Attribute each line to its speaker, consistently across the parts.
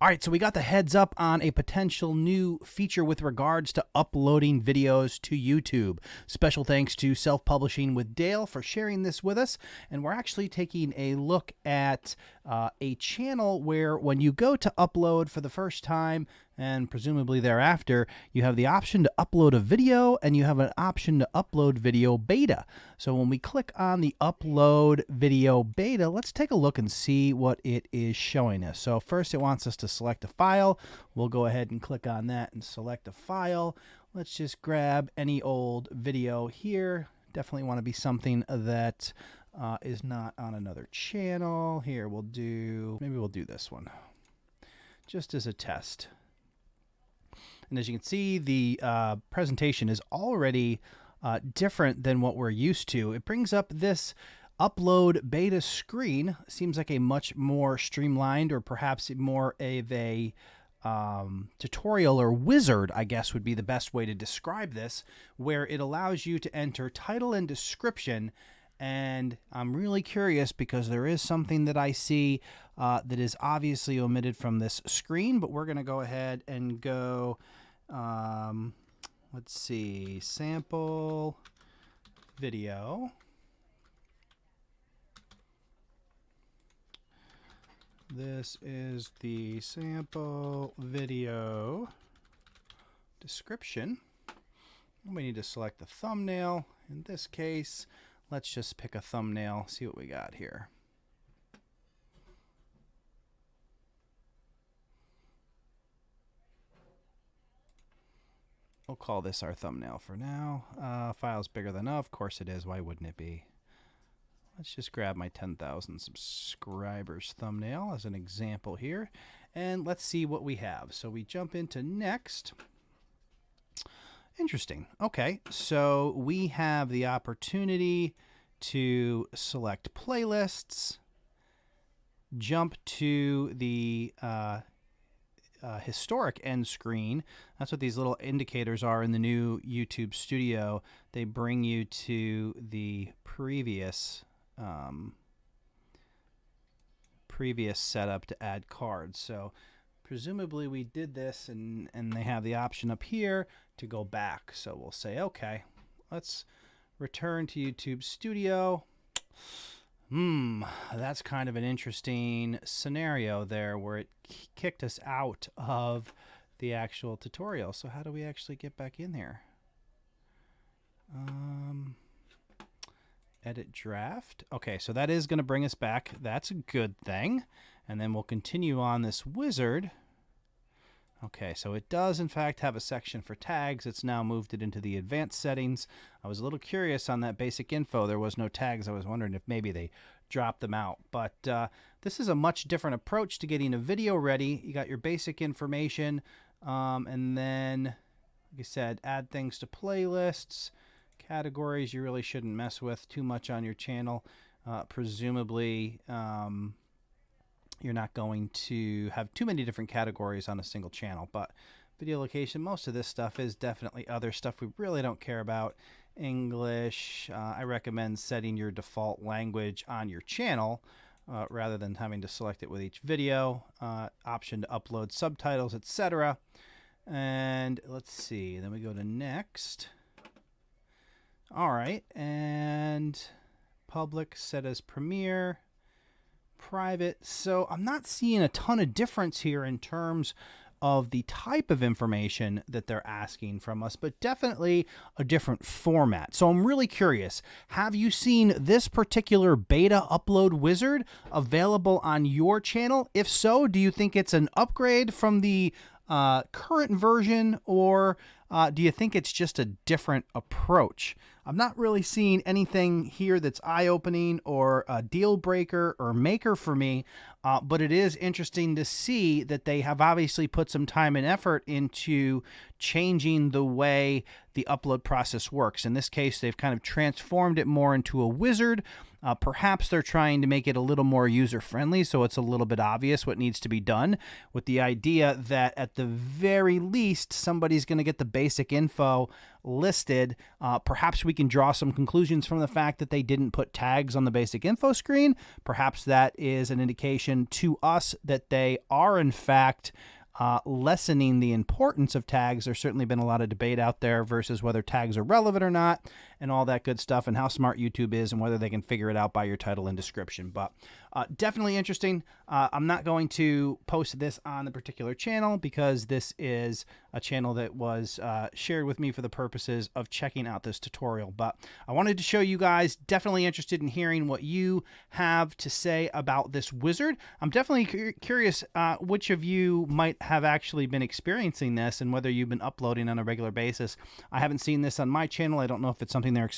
Speaker 1: All right, so we got the heads up on a potential new feature with regards to uploading videos to YouTube. Special thanks to Self-Publishing with Dale for sharing this with us. And we're actually taking a look at a channel where when you go to upload for the first time and presumably thereafter, you have the option to upload a video and you have an option to upload video beta. So when we click on the upload video beta, let's take a look and see what it is showing us. So first it wants us to select a file. We'll go ahead and click on that and select a file. Let's just grab any old video here. Definitely want to be something that is not on another channel. Here maybe we'll do this one just as a test. And as you can see, the presentation is already different than what we're used to. It brings up this upload beta screen. Seems like a much more streamlined, or perhaps more of a tutorial or wizard, I guess would be the best way to describe this, where it allows you to enter title and description. And I'm really curious because there is something that I see that is obviously omitted from this screen, but we're going to go ahead and go, let's see, sample video. This is the sample video description. We need to select the thumbnail. In this case, let's just pick a thumbnail, see what we got here. We'll call this our thumbnail for now. File's bigger than enough. Of course it is. Why wouldn't it be? Let's just grab my 10,000 subscribers thumbnail as an example here. And let's see what we have. So we jump into next. Interesting. Okay, so we have the opportunity to select playlists, jump to the historic end screen. That's what these little indicators are in the new YouTube Studio. They bring you to the previous setup to add cards. So presumably we did this, and they have the option up here to go back. So we'll say, okay, let's return to YouTube Studio. That's kind of an interesting scenario there where it kicked us out of the actual tutorial. So how do we actually get back in there? Edit draft. Okay, so that is going to bring us back. That's a good thing. And then we'll continue on this wizard. Okay, so it does in fact have a section for tags. It's now moved it into the advanced settings. I was a little curious on that basic info. There was no tags. I was wondering if maybe they dropped them out. But this is a much different approach to getting a video ready. You got your basic information, and then, like I said, add things to playlists. Categories you really shouldn't mess with too much on your channel. Presumably, you're not going to have too many different categories on a single channel, but video location, most of this stuff is definitely other stuff we really don't care about. English, I recommend setting your default language on your channel rather than having to select it with each video. Option to upload subtitles, etc. And let's see, then we go to next. All right, and public set as premiere, private. So I'm not seeing a ton of difference here in terms of the type of information that they're asking from us, but definitely a different format. So I'm really curious, have you seen this particular beta upload wizard available on your channel? If so, do you think it's an upgrade from the current version, or do you think it's just a different approach? I'm not really seeing anything here that's eye-opening or a deal breaker or maker for me, but it is interesting to see that they have obviously put some time and effort into changing the way the upload process works. In this case, they've kind of transformed it more into a wizard. Perhaps they're trying to make it a little more user-friendly, so it's a little bit obvious what needs to be done, with the idea that at the very least, somebody's going to get the basic info listed. Perhaps we can draw some conclusions from the fact that they didn't put tags on the basic info screen. Perhaps that is an indication to us that they are, in fact, lessening the importance of tags. There's certainly been a lot of debate out there versus whether tags are relevant or not, and all that good stuff, and how smart YouTube is, and whether they can figure it out by your title and description. But definitely interesting. I'm not going to post this on the particular channel because this is a channel that was shared with me for the purposes of checking out this tutorial. But I wanted to show you guys, definitely interested in hearing what you have to say about this wizard. I'm definitely curious which of you might have actually been experiencing this and whether you've been uploading on a regular basis. I haven't seen this on my channel. I don't know if it's something they're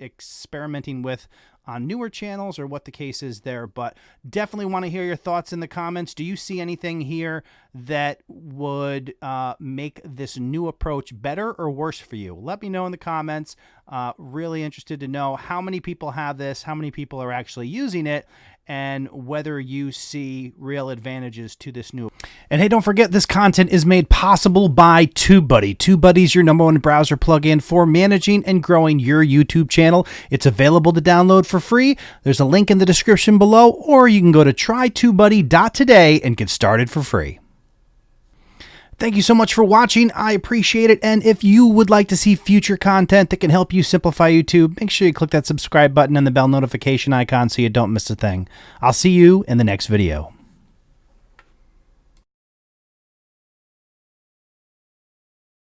Speaker 1: experimenting with on newer channels or what the case is there, but definitely want to hear your thoughts in the comments. Do you see anything here that would make this new approach better or worse for you? Let me know in the comments. Really interested to know how many people have this, how many people are actually using it, and whether you see real advantages to this new. And hey, don't forget, this content is made possible by TubeBuddy. TubeBuddy is your #1 browser plugin for managing and growing your YouTube channel. It's available to download for free. There's a link in the description below, or you can go to trytubebuddy.today and get started for free. Thank you so much for watching. I appreciate it. And if you would like to see future content that can help you simplify YouTube, make sure you click that subscribe button and the bell notification icon so you don't miss a thing. I'll see you in the next video.